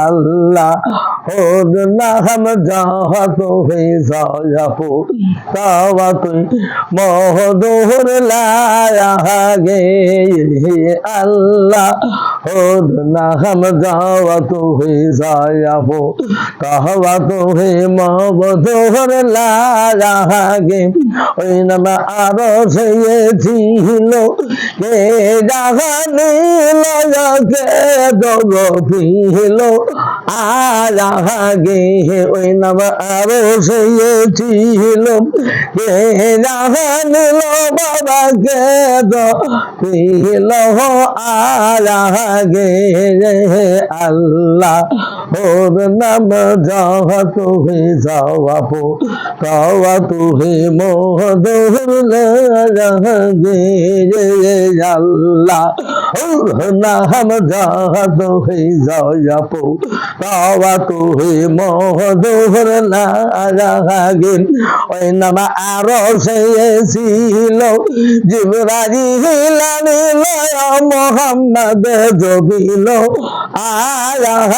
আল্লাহ ওর নাম যত হয়ে যাব তাওয়া তুই মহদুর লাগে আল্লাহ ওর নাম যত হয়ে যাব তাওয়া তুই মহদুর লাগে ওই নাম আরো ছিল কে জানিল কে জগপিল আগে ওই নাম আরো ছিল কে জানিল বাবা কে জগপিল আগে আল্লাহ ওর নাম যত হয়ে যাওয়াবো তাওয়া তুহে মহদুর লাগে আল্লাহ ওর নাম যত হয়ে যাওয়াবো তাওয়া তুহে মহদুর লাগে ওই নাম আরো ছিল জিবরাইল আনিল মোহাম্মদ জবিল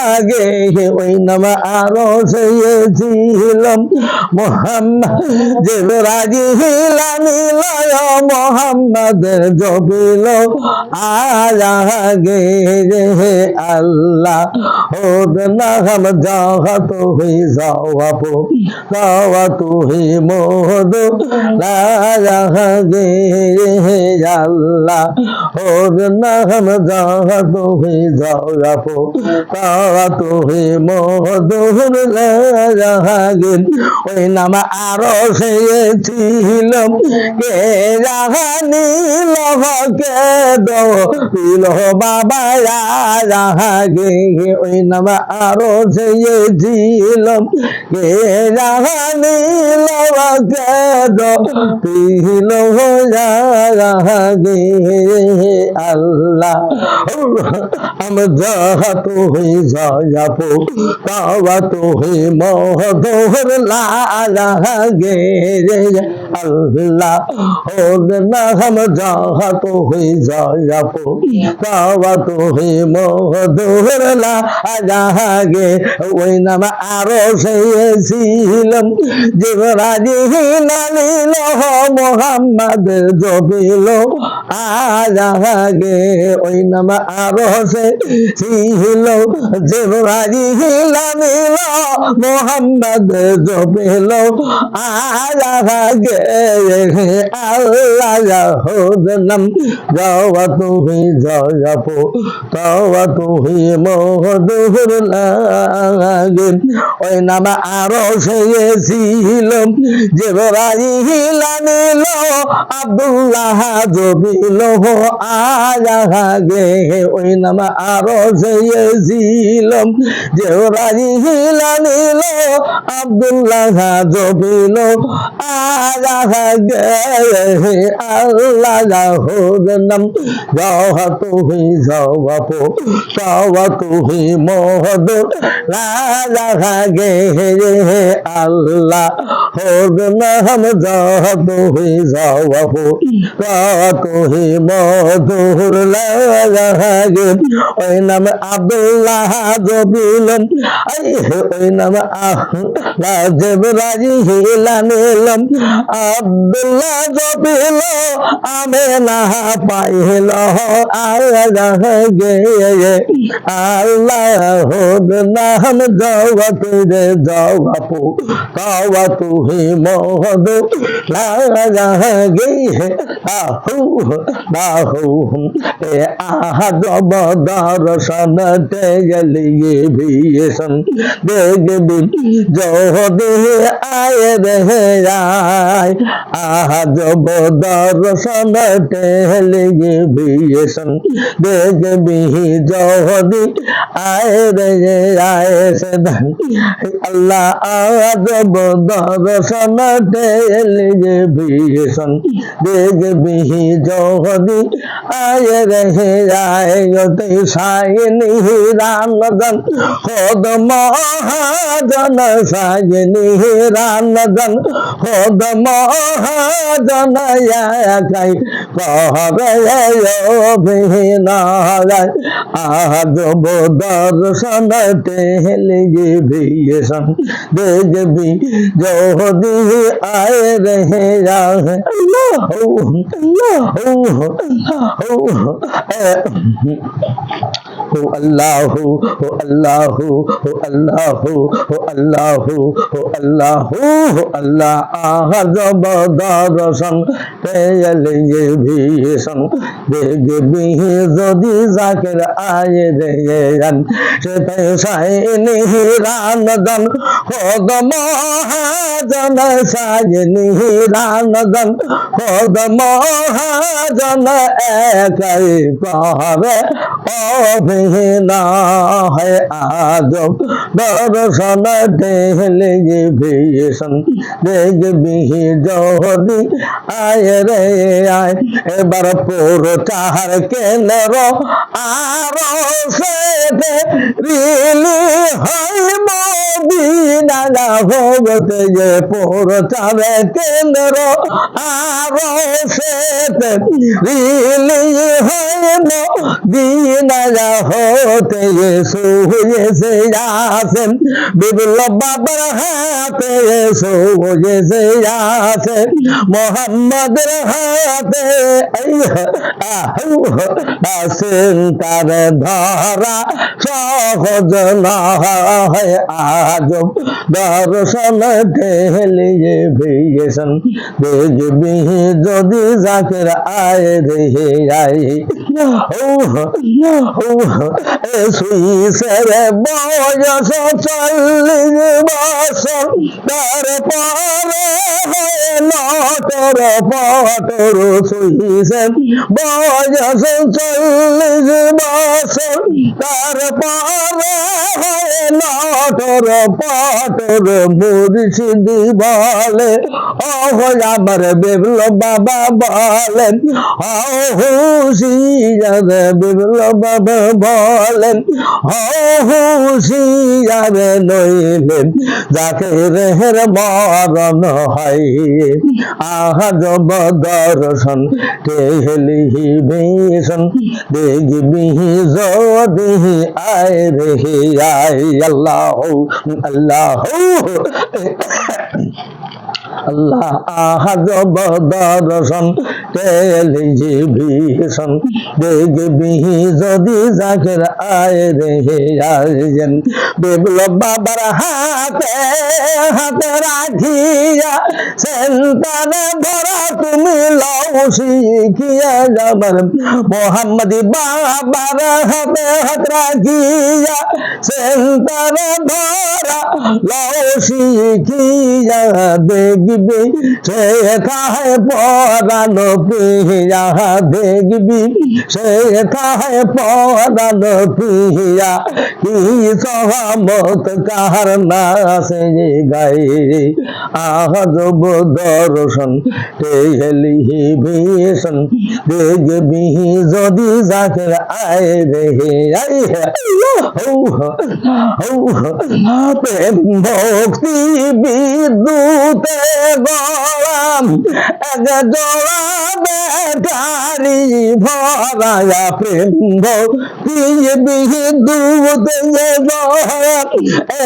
আগে ওই নাম আরো ছিল মোহাম্মদ জিবরাইল আনিল মোহাম্মদ জবিল আগে আল্লাহ ওর নাম যত হয়ে যাওয়াবো তাওয়া তুহি মহদু লাগে আল্লাহ ওর নাম যত হয়ে যাওয়াবো তাওয়া তুহি মহদুর লাগে ওই নাম আরো ছিল কে জানিল কে দিল বাবা লাগে ওই নাম আরো ছিল কে জানিল কে দিল লাগে আল্লাহ আমি যত হয়ে যাবো তাওয়া তুহি মহদুর লাগে আল্লাহ ওর নাম যত হয়ে যাবো তাওয়া তুহি মহদুর লাগে ওই নাম আরো ছিল জিবরাইল আনিল মোহাম্মদ জবিল আগে ওই নাম আরো ছিল জিবরাইল আনিল মোহাম্মদ জবিল আগে আল্লাহ ওর নাম যত হয়ে যাবো তাওয়া তুহি মহদুর লাগে ওই নাম আরো ছিল জিবরাইল আনিল আব্দুল্লাহ জবিল আগে ওই নাম আরো ছিল জিবরাইল আনিল আব্দুল্লাহ জবিল আগে আল্লাহ ওর নাম যত হয়ে যাওয়াবো তাওয়া তুহি মহদুর লাগে আল্লাহ ওর নাম যত হয়ে যাওয়াবো তাওয়া তুহি মহদুর লাগে ওই নাম আব্দুল্লাহ জবিল ওই নাম জিবরাইল আনিল আব্দুল্লাহ জবিল আমেনা পাইল আগে আল্লাহ ওর নাম যত যাওয়াবো তাওয়া তুহি মহদুর লাগে আজব দর্শন গলিয়ে ভীষণ দেখবি যদি আয় রে আজব দর্শন গলিয়ে ভীষণ দেখবি যদি আয় রে সেদান আল্লাহ আজব দর্শন গলিয়ে ভীষণ দেখবি যদি আয় রে সাইনি রামদন खुद महाजन साजनी रानदन खुद महाजन कई कह भिनाय आज वो दर्शन टेहलिए भी सन देख भी जो दी आए रहे अल्लाह अल्लाह अल्लाह अल्लाह अल्लाह अल्लाह अल्लाह जब दर्शन टेहलिए भी सन देख भी যদি জাকির আয়ে রে সেটাই সাইনি রানদন খোদ মহাজন সাইনি রানদন খোদ মহাজন একাই কহবে অভিনা হয় আজব দর্শন টেহলে ভীষণ দেখবি যদি আয় রে আয় এবার পুরো চাহার কেন্দ্র আরো সেতে রিলি হয় মদিনা ভগতে যে পুরো চাহার কেন্দ্র আরো সেতে রিলি হয় মদিনা হতে শুয়েছে আসেন বিবুল বাবার হাতে শুয়েছে আসেন মোহাম্মদের হাতে আসেন তার ধরা সহজ নয় আজব দর্শন টেহলিয়ে ভীষণ দেখবি যদি জাকির আয় রে আয় সুইসের বয়স 40 বছর তারপরে নটর পটর সুইসের বয়স 40 বছর তারপরে নটর পটর মুর্শিদি বলে আমার বিপ্লব বাবা বলেন হুশিয়ার বিপ্লব বাবা বলেন হুশিয়ার নইলেন জাকিরের মরণ হয় আজব দর্শন টেহলিহি ভীষণ দেখবি যদি আয় রে আয় আল্লাহ আল্লাহ আল্লাহ আজব দর্শন টেহলিহি ভীষণ দেখবি যদি জাকির আয় রে আয়েন বিপ্লব বাবার হাতে হাতে রাখিয়া সেন্তানে ধরা তুমি লও শিখিয়া যাবার মোহাম্মদি বাবার হাতে হাত রাখিয়া সেন্তানে ধরা লও শিখিয়া দেখবি সে খায় পরানো পিয়া দেখবি সে খায় পরানো পিয়া কি সহমত কাহার না সে গাই আজব দর্শন টেহলিহি ভীষণ দেখবি যদি জাকির আয় রে প্রেম ভক্তি বিদ্যুতে গলাম এক জোড়া বেটারি ভরায়া প্রেম ভক্তি বিদ্যুতে গলাম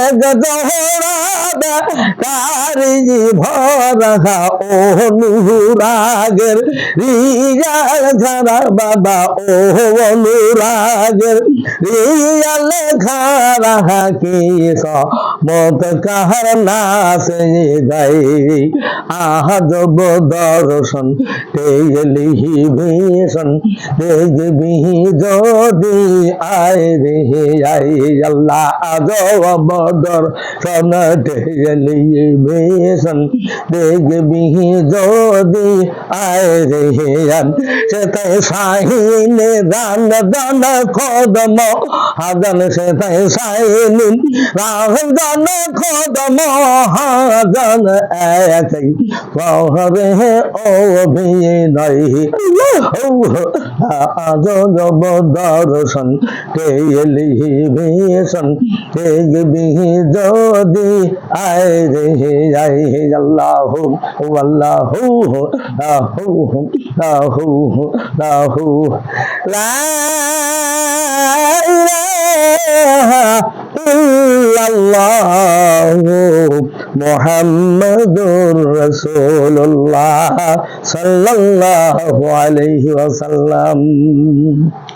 এক জোড়া বেটারি ভরা অনুরাগের রিয়াল খারা বাবা ও অনুরাগের রিয়াল খারা কি মত কাহার না সে গাই আজব দর্শন টেহলিহি ভীষণ দেখবি যদি আয় রে আয় আল্লাহ আজব দর্শন টেহলিহি ভীষণ দেখবি যদি আয় রে সেটাই সাহিনে দান দান খোদ মহাজন সেটাই সাহিনী রাম জান খোদ মহাজন একই পরে ও বিনয় আজ জব দর্শন কেলি ভীষণ দেখবি যদি আয় রে আয় আল্লাহু আল্লাহু লাহু লাহু লাহু লা ইলাহা ইল্লাল্লাহু মুহাম্মাদুর রাসূলুল্লাহ সাল্লাল্লাহু আলাইহি ওয়াসাল্লাম।